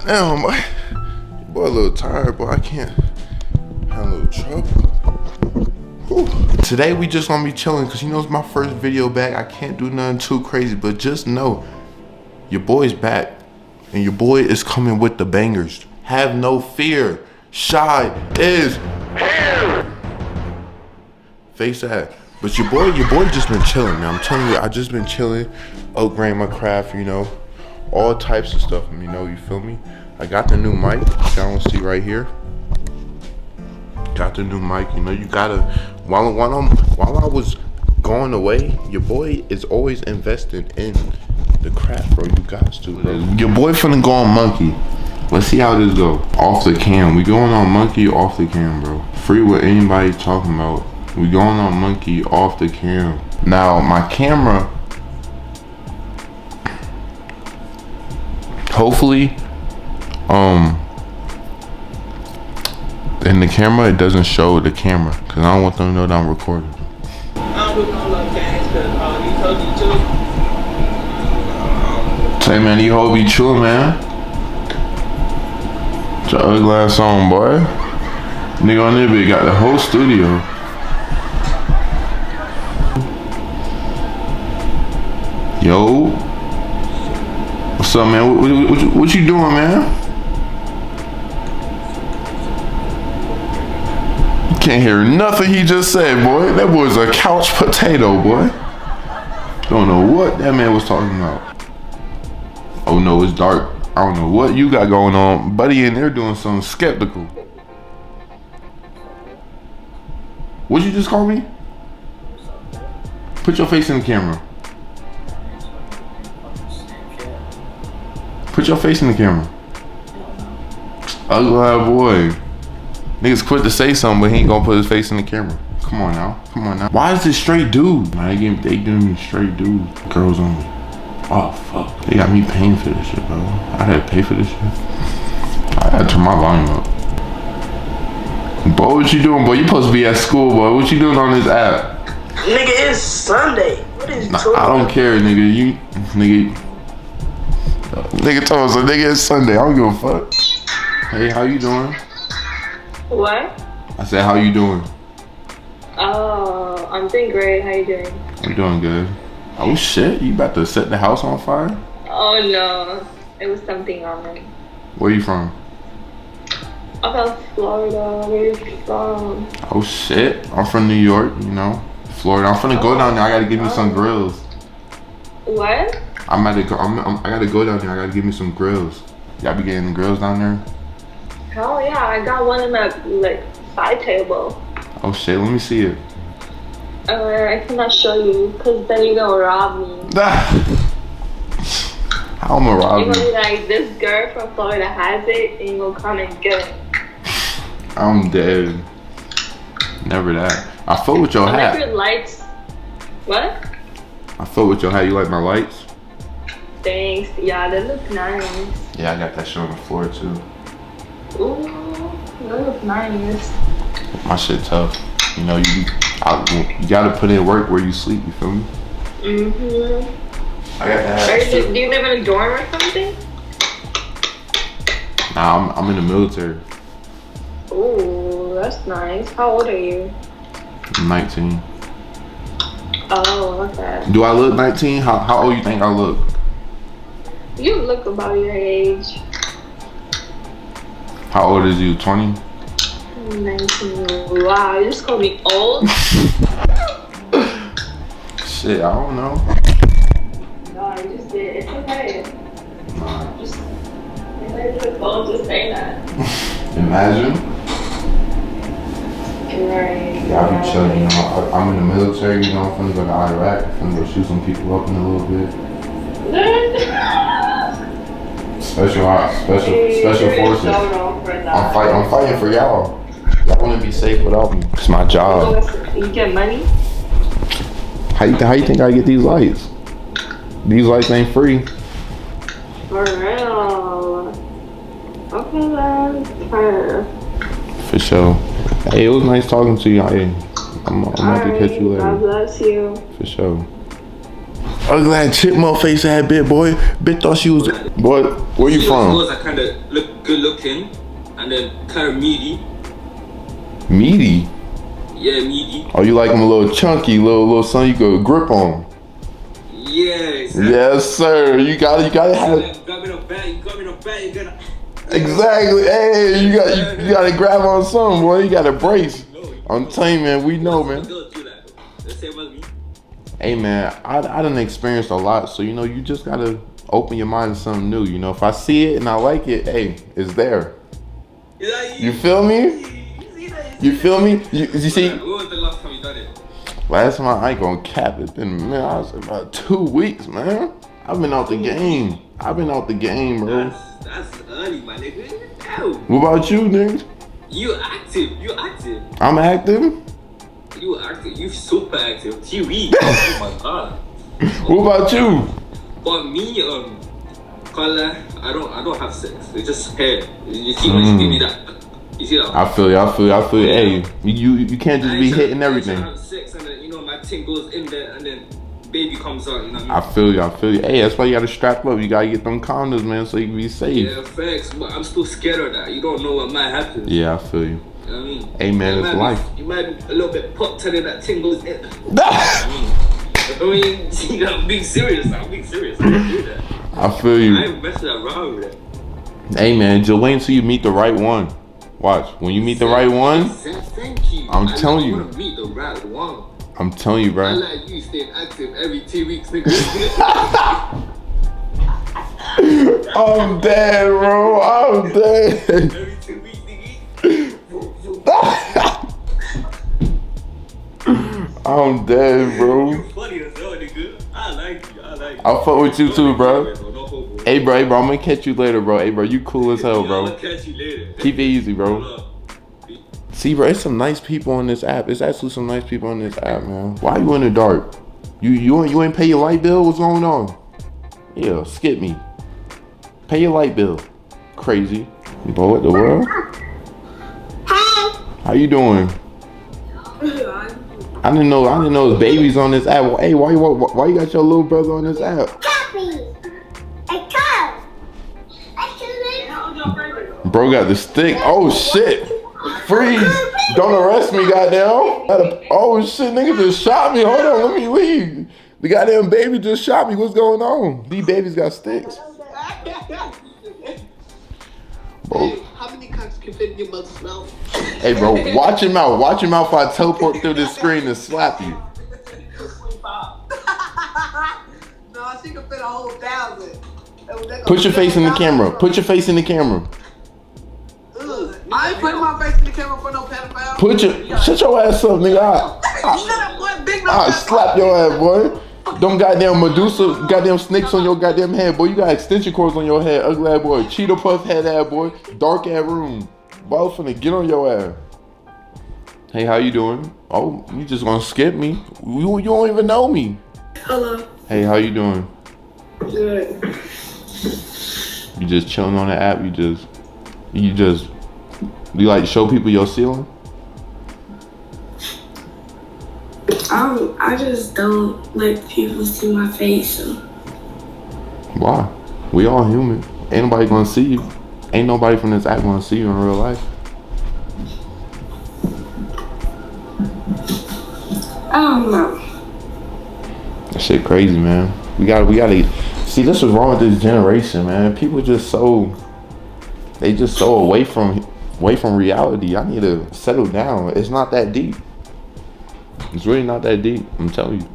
Damn, boy, a little tired, but I can't have a little trouble. Whew. Today we just gonna be chilling, cause you know it's my first video back. I can't do nothing too crazy, but just know your boy's back, and your boy is coming with the bangers. Have no fear. Shy is here. Face that. But your boy just been chilling, man. I'm telling you, I just been chilling, upgrading my craft, you know, all types of stuff, you know, you feel me? I got the new mic, y'all see right here. Got the new mic, you know, you gotta, while I was going away, your boy is always investing in the craft, bro. You got to, bro. Your boy finna go on Monkey. Let's see how this go. Off the cam. We going on Monkey off the cam, bro. Free what anybody talking about. We going on Monkey off the cam. Now, my camera, hopefully, in the camera, it doesn't show the camera, because I don't want them to know that I'm recording. I don't do no love games, because these hoes be chillin'. Say, man, these hoes be chillin', man. It's your ugly ass song, boy. Nigga on there, got the whole studio. Yo. What's up, man? What you doing, man? Can't hear nothing he just said, boy. That boy's a couch potato, boy. Don't know what that man was talking about. Oh no, it's dark. I don't know what you got going on. Buddy in there doing something skeptical. What'd you just call me? Put your face in the camera. Put your face in the camera. Ugly boy. Niggas quit to say something, but he ain't gonna put his face in the camera. Come on now, come on now. Why is this straight dude? Man, they giving me straight dude. Girls on me. Oh fuck. They got me paying for this shit, bro. I had to pay for this shit. I had to turn my volume up. Boy, what you doing, boy? You supposed to be at school, boy. What you doing on this app? Nigga, it's Sunday. What is you talking I don't care, nigga. Nigga told us, nigga, it's Sunday. I don't give a fuck. Hey, how you doing? What? I said, how you doing? Oh, I'm doing great. How you doing? I'm doing good. Oh shit, you about to set the house on fire? Oh no, it was something on it. Where you from? I'm from Florida. Where you from? Oh shit, I'm from New York, you know. Florida. I'm finna go down there. I gotta give me some grills. What? I gotta go down there. I gotta give me some grills. Y'all be getting the grills down there? Hell yeah, I got one in that side table. Oh shit, let me see it. I cannot show you, cause then you're gonna rob me. How am I rob you? You're gonna be like, this girl from Florida has it, and you're gonna come and get it. I'm dead. Never that. I fuck with your hat. Your lights. What? I fuck with your hat. You like my lights? Thanks. Yeah, they look nice. Yeah, I got that shit on the floor too. Ooh, they look nice. My shit tough. You know, you gotta put in work where you sleep, you feel me? Mm-hmm. I got that. Do you live in a dorm or something? Nah, I'm in the military. Ooh, that's nice. How old are you? I'm 19. Oh, okay. Do I look 19? How old you think I look? You look about your age. How old is you? 20? 19. Wow, you just called me old? Shit, I don't know. No, I just did. It's okay. Nah. Just say that. Imagine. Right. Yeah, I be chilling, you know. I'm in the military, you know. I'm finna go to Iraq. I'm finna go shoot some people up in a little bit. Special forces. So wrong for that. I'm fighting for y'all. Y'all wanna be safe without me. It's my job. You get money? How you think I get these lights? These lights ain't free. For real. Okay then. Fair. For sure. Hey, it was nice talking to you. I'm about to catch you later. God bless you. For sure. Ugly ass chipmunk face ass bitch, boy. Bitch thought she was. Boy, where you from? Girls are kind of look good looking, and then kind of meaty. Meaty? Yeah, meaty. Oh, you like them a little chunky, little something you could grip on. Yeah, exactly. Yes, sir. You gotta have. You got me in a bag. You gotta. Exactly. Hey, you gotta grab on something, boy. You gotta brace. I'm telling you, man. We know, man. Hey, man. I done experienced a lot, so you know, you just gotta open your mind to something new. You know, if I see it and I like it, hey, it's there. You feel me? You feel me? You see? When was the last time you done it? Last time I ain't gonna cap it. Been, man, I was about 2 weeks, man. I've been out the game. Bro. That's early, my nigga. Ow. What about you, nigga? You active. I'm active. You active. You super active. TV. Oh my god. What about you? But me, color. I don't have sex. It's just hair. You see when you give me that. You see that? I feel you. Hey, you can't just be hitting everything. I have sex and then, you know, my thing goes in there and then baby comes out, you know what I mean? I feel you. Hey, that's why you gotta strap up. You gotta get them condoms, man, so you can be safe. Yeah, facts, but I'm still scared of that. You don't know what might happen. Yeah, I feel you. You know what I mean? Hey, man, it's life. You might be a little bit popped and then that thing goes in. I mean, I'm being serious. I can't do that. I feel you. I ain't messing around with it. Hey, man, just wait until you meet the right one. Watch, when you meet the right one, thank you. I'm telling you. I want to meet the right one. I'm telling you, bro. I like you staying active every 2 weeks, nigga. I'm dead, bro. I'm dead. Every 2 weeks, nigga. I'm dead, bro. You funny as hell, nigga. I like you. I'll fuck with you too, bro. No, Hey, bro, I'm gonna catch you later, bro. Hey, bro, you cool as hell, bro. I'll catch you later. Keep it easy, bro. See, bro, it's some nice people on this app. It's actually some nice people on this app, man. Why you in the dark? You ain't pay your light bill? What's going on? Yeah, skip me. Pay your light bill. Crazy. Bro, what the world? Hi. How you doing? I didn't know there's babies on this app. Hey, why you got your little brother on this app? Bro got the stick. Oh shit. Freeze. Don't arrest me, goddamn. Oh shit, nigga just shot me. Hold on, let me leave. The goddamn baby just shot me. What's going on? These babies got sticks. Bro. Hey, how many cocks can fit in your mother's mouth? Hey, bro, watch your mouth. Watch your mouth if I teleport through this screen and slap you. No, she can fit a whole 1,000. Put your face in the camera. Put your face in the camera. I ain't putting my face in the camera for no pedophile. Shut your ass up, nigga. I'll slap your ass, boy. Them goddamn Medusa, goddamn snakes on your goddamn head, boy. You got extension cords on your head, ugly ass boy. Cheetah puff head ass boy. Dark ass room. Boy, I'm finna get on your ass. Hey, how you doing? Oh, you just gonna skip me? You don't even know me. Hello. Hey, how you doing? Good. You just chilling on the app? You like show people your ceiling? I just don't like people see my face. So. Why? We all human. Ain't nobody gonna see you. Ain't nobody from this app gonna see you in real life. I don't know. That shit crazy, man. We gotta see, this is wrong with this generation, man. People just so away from reality. I need to settle down. It's not that deep. It's really not that deep, I'm telling you.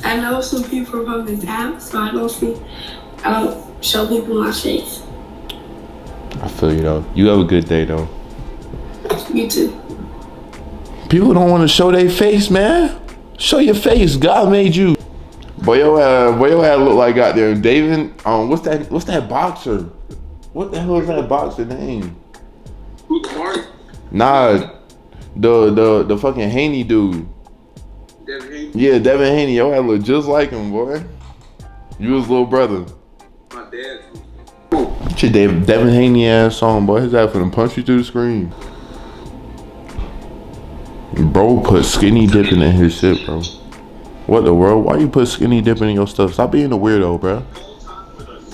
I know some people from this app, so I don't show people my face. I feel you though. You have a good day though. You too. People don't want to show their face, man. Show your face. God made you. Boy, your ass look like goddamn David. What's that boxer? What the hell is that boxer name? Who's Mark? Nah, the fucking Haney dude. Devin Haney? Yeah, Devin Haney. Your ass look just like him, boy. You his little brother. My dad. Get your Devin Haney ass on, boy. His ass finna punch you through the screen. Bro put skinny dipping in his shit, bro. What the world? Why you put skinny dipping in your stuff? Stop being a weirdo, bro.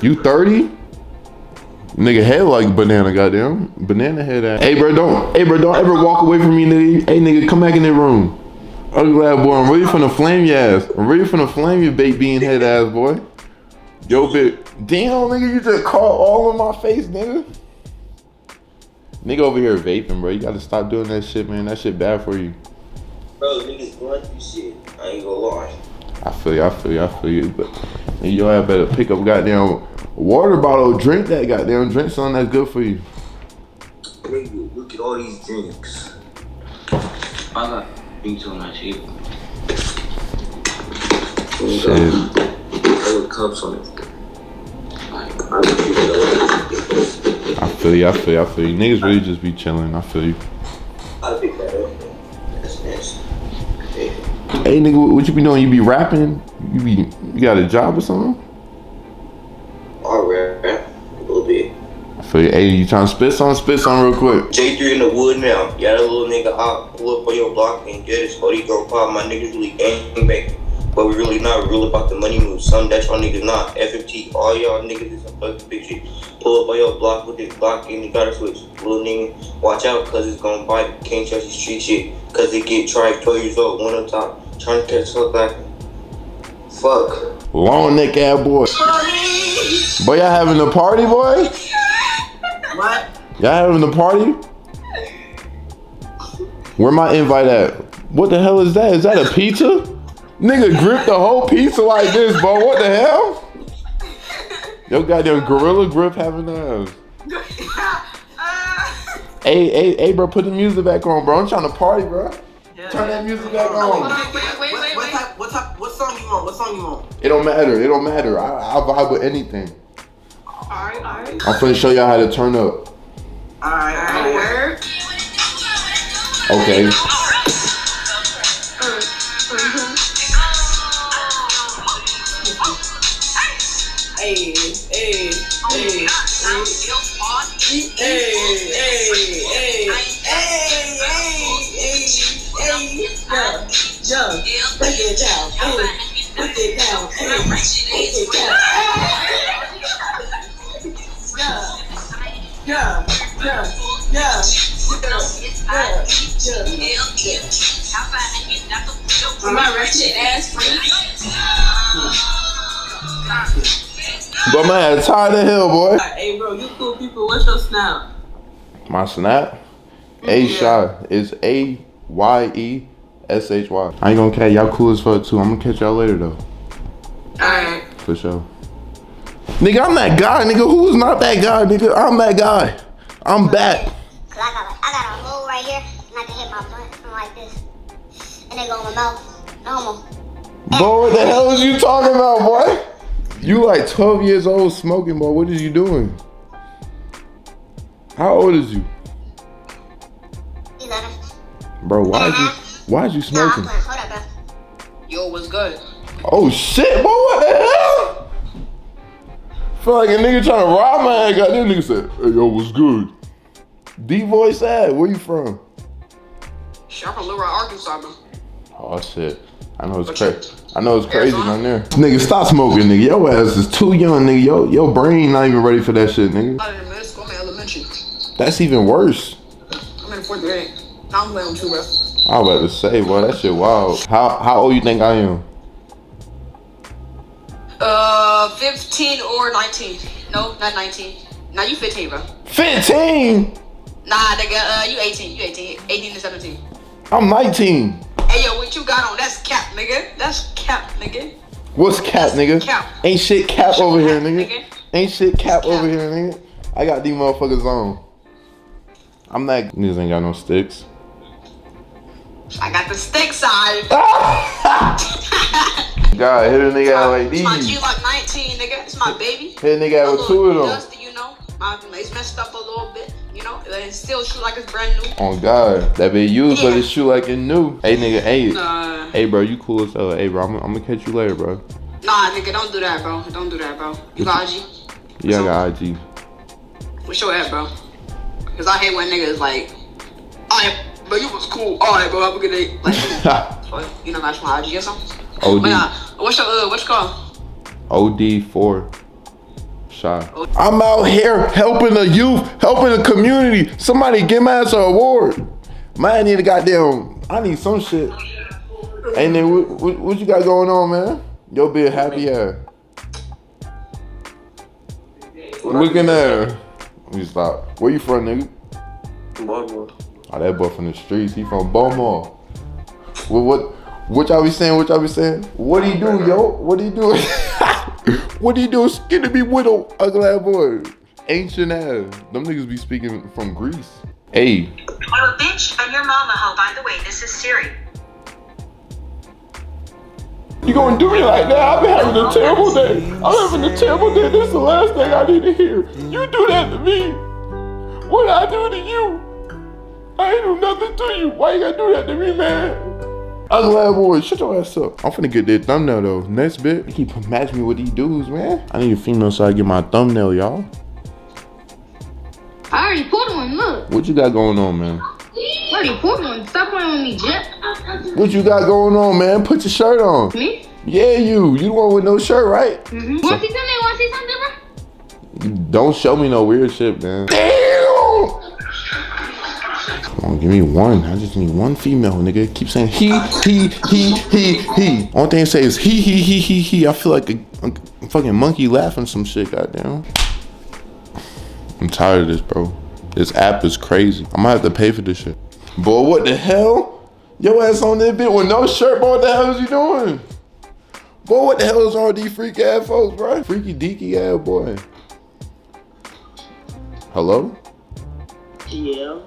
You 30? Nigga head like banana, goddamn. Banana head ass. Hey bro, don't ever walk away from me, nigga. Hey nigga, come back in that room. Ugly ass boy, I'm ready finna flame your ass. I'm ready finna flame your baked bean head ass boy. Yo bitch. Damn nigga, you just caught all in my face, nigga. Nigga over here vaping, bro. You gotta stop doing that shit, man. That shit bad for you. Bro, niggas going through shit. I ain't gonna lie. I feel you. But your ass better pick up goddamn water bottle, drink that goddamn, drink something that's good for you. Nigga, look at all these drinks. I got drinks on my shit. Shit. All the cups on it. I feel you. Niggas really just be chilling. I feel you. I'll pick that up. That's nasty. Hey nigga, what you be doing? You be rapping? You got a job or something? I'll rap a little bit. I feel you. Hey, you trying to spit something real quick? J3 in the wood now. Yeah, that little nigga out, pull up on your block and get his body gon' pop. My niggas really gang back. But we really not real about the money moves. Some that y'all niggas not. FFT, all y'all niggas is some fucking big shit. Pull up on your block with this block and you gotta switch. Little nigga, watch out cause it's gon' bite. Can't trust these street shit. Cause it get tried 12 years old, one on top. Trying to catch fuck like fuck. Long neck ass boy. Boy, y'all having a party, boy? What? Y'all having a party? Where my invite at? What the hell is that? Is that a pizza? Nigga grip the whole pizza like this, bro. What the hell? Yo goddamn gorilla grip having ass. Hey, bro, put the music back on, bro. I'm trying to party, bro. Turn that music back on. Wait. What song you want? What song you want? It don't matter. I vibe with anything. Alright. I'm finna show y'all how to turn up. Alright. Okay. Break it down. Break it down. My wretched ass free. But man, tired of hell, boy. Hey bro, you cool people. What's your snap? My snap? Odee4Shy. It's AYESHY. I ain't gonna catch y'all cool as fuck too. I'm gonna catch y'all later though. Alright. For sure. Nigga, I'm that guy, nigga. Who is not that guy, nigga? I'm that guy. I'm back. Cause I got a hole right here, and I can hit my blunt from like this, and they go in my mouth. Normal. Boy, what the hell is you talking about, boy? You like 12 years old smoking, boy. What is you doing? How old is you? 11. Bro, why is you Nah, I'm smoking? playing. Hold up, bro. Yo, what's good? Oh shit, boy, what the hell? Feel like a nigga trying to rob my ass. Got that nigga said, hey yo, what's good? Odee4Shy, where you from? Shit, I'm from Little Rock, Arkansas, bro. Oh shit. I know it's crazy. I know it's crazy down there. Nigga, stop smoking, nigga. Your ass is too young, nigga. Your brain not even ready for that shit, nigga. I'm in middle school, I'm in elementary. That's even worse. I'm in 4th grade. Now I'm playing with you, bro. I was about to say, boy, that shit wild. How old you think I am? 15 or 19. No, not 19. Nah, you 15, bro. 15? Nah, nigga, you 18. You 18. 18 to 17. I'm 19. Hey, yo, what you got on? That's cap, nigga. That's cap, nigga. What's cap, nigga? Cap. Ain't shit cap over here, nigga. Nigga. Ain't shit cap over here, nigga. I got these motherfuckers on. I'm not. Niggas ain't got no sticks. I got the stick side. God, hit a nigga out like It's my these. G like 19, nigga. It's my baby. Hit a nigga out with two of them. Dusty, you know. It's messed up a little bit, you know. It still shoot like it's brand new. Oh God, that be used, but it shoot like it new. Hey nigga, hey, Nah. hey bro, you cool as hell. Hey bro, I'm gonna catch you later, bro. Nah, nigga, don't do that, bro. Don't do that, bro. You got IG? Yeah, I got IG. What's your at, bro? Cause I hate when niggas like, alright, bro, you was cool. Alright, bro, have a good day. Like, you know, match my IG or something. OD. What's you called? Odee4Shy. I'm out here helping the youth, helping the community. Somebody give my ass an award. Man, I need some shit. And then what you got going on, man? Yo, be a happy ass. Looking at her. Let me stop. Where you from, nigga? Baltimore. Oh, that boy from the streets. He from Baltimore. What y'all be saying? What do you do, yo? What do you do? What do you do? Skinny be widow, ugly ass boy. Ancient ass. Them niggas be speaking from Greece. Hey. Well, bitch, I'm your mama, ho. By the way, this is Siri. You gonna do me like that? I've been having a terrible day. I'm having a terrible day. This is the last thing I need to hear. You do that to me. What I do to you? I ain't do nothing to you. Why you gotta do that to me, man? Ugly ass boy, shut your ass up. I'm finna get that thumbnail though. Next bit, he keep matching me with these dudes, man. I need a female so I get my thumbnail, y'all. I already pulled one, look. What you got going on, man? I already pulled one. Stop playing with me, Jet. What you got going on, man? Put your shirt on. Me? Yeah, you the one with no shirt, right? Mm-hmm. Wanna see something, bro? Don't show me no weird shit, man. Damn! Come on, give me one. I just need one female, nigga. Keep saying he. Only thing I say is he. I feel like a fucking monkey laughing some shit, goddamn. I'm tired of this, bro. This app is crazy. I'm gonna have to pay for this shit. Boy, what the hell? Your ass on this bit with no shirt, boy, what the hell is you doing? Boy, what the hell is all these freaky ass folks, bro? Freaky deaky ass boy. Hello? Yeah.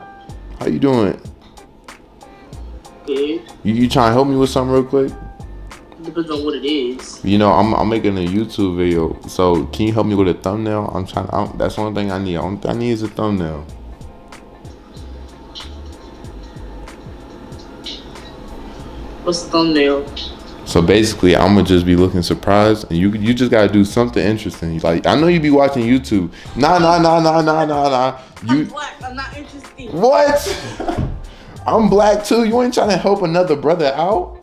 How you doing? Good. You trying to help me with something real quick? Depends on what it is. You know, I'm making a YouTube video, so can you help me with a thumbnail? That's the only thing I need. Only thing I need is a thumbnail. What's the thumbnail? So basically, I'm gonna just be looking surprised, and you just gotta do something interesting. Like, I know you be watching YouTube. Nah. I'm black. I'm not interested. What? I'm black too. You ain't trying to help another brother out?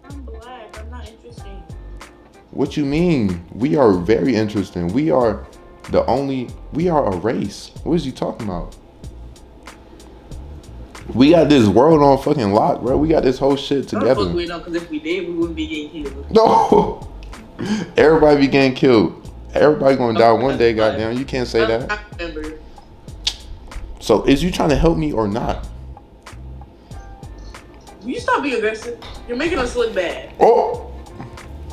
I'm black. I'm not interesting. What you mean? We are very interesting. We are a race. What is you talking about? We got this world on fucking lock, bro. We got this whole shit together. Don't fuck with them, because if we did, we wouldn't be getting killed. No. Everybody be getting killed. Everybody gonna die one day, goddamn. You can't say that. I remember. So is you trying to help me or not? Will you stop being aggressive? You're making us look bad. Oh,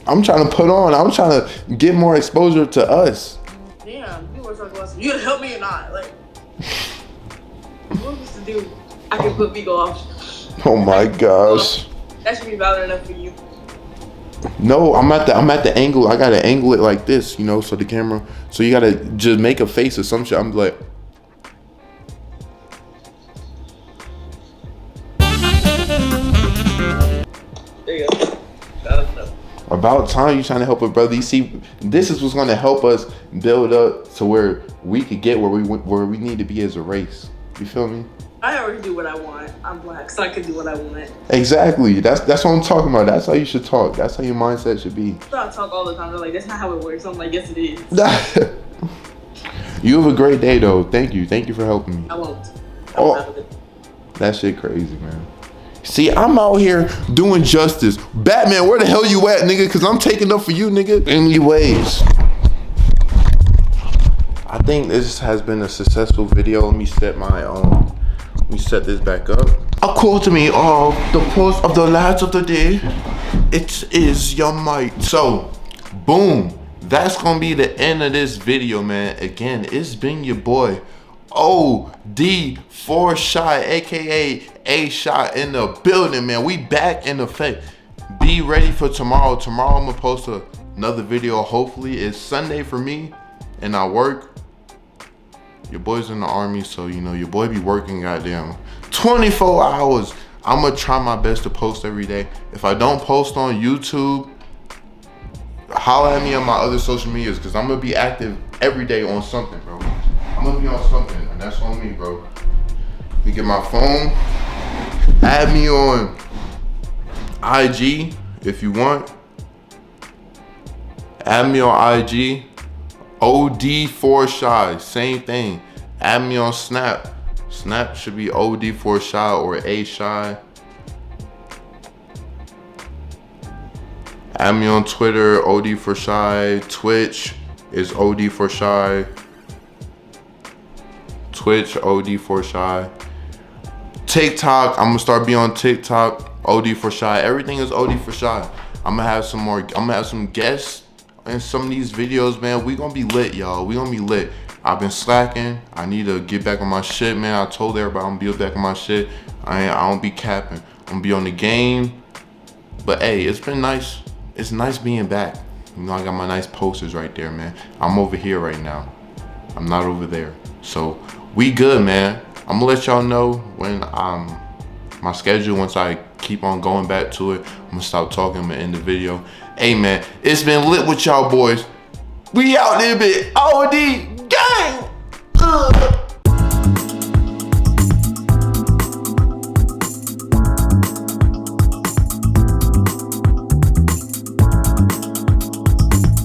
I'm trying to put on. I'm trying to get more exposure to us. Damn, you were talking about something. You gonna help me or not? Like, what was to do? I can put Vigo off. Oh my gosh. That should be valid enough for you. No, I'm at the angle. I gotta angle it like this, you know, so the camera. So you gotta just make a face or some shit. I'm like. There you go. That's enough. About time you trying to help a brother. You see, this is what's gonna help us build up to where we could get where we need to be as a race. You feel me? I already do what I want. I'm black, so I can do what I want. Exactly. That's what I'm talking about. That's how you should talk. That's how your mindset should be. So I talk all the time. They're like, that's not how it works. I'm like, yes, it is. You have a great day, though. Thank you. Thank you for helping me. I won't. Oh, that shit crazy, man. See, I'm out here doing justice. Batman, where the hell you at, nigga? Because I'm taking up for you, nigga. Anyways, I think this has been a successful video. Let me set my let me set this back up. According to me, the post of the last of the day, it is your might. So, boom. That's gonna be the end of this video, man. Again, it's been your boy, Odee4Shy, aka A-Shot in the building, man. We back in effect. Be ready for tomorrow. Tomorrow I'm gonna post another video. Hopefully, it's Sunday for me and I work. Your boy's in the army, so you know your boy be working goddamn 24 hours. I'm gonna try my best to post every day. If I don't post on YouTube, holla at me on my other social medias, because I'm gonna be active every day on something, bro. I'm gonna be on something, and that's on me, bro. Let me get my phone. Add me on IG if you want. Add me on IG, Odee4Shy, same thing. Add me on Snap. Snap should be Odee4Shy or A-Shy. Add me on Twitter, Odee4Shy. Twitch is Odee4Shy. Twitch, Odee4Shy. TikTok, I'm gonna start being on TikTok, Odee4Shy. Everything is Odee4Shy. I'm gonna have some guests in some of these videos, man. We gonna be lit, y'all. We gonna be lit. I've been slacking. I need to get back on my shit, man. I told everybody I'm gonna be back on my shit. I don't be capping. I'm gonna be on the game. But hey, it's been nice. It's nice being back. You know, I got my nice posters right there, man. I'm over here right now. I'm not over there. So we good, man. I'm gonna let y'all know when my schedule, once I keep on going back to it. I'm gonna stop talking, I'm gonna end the video. Hey man, it's been lit with y'all boys. We out there, bit. OD.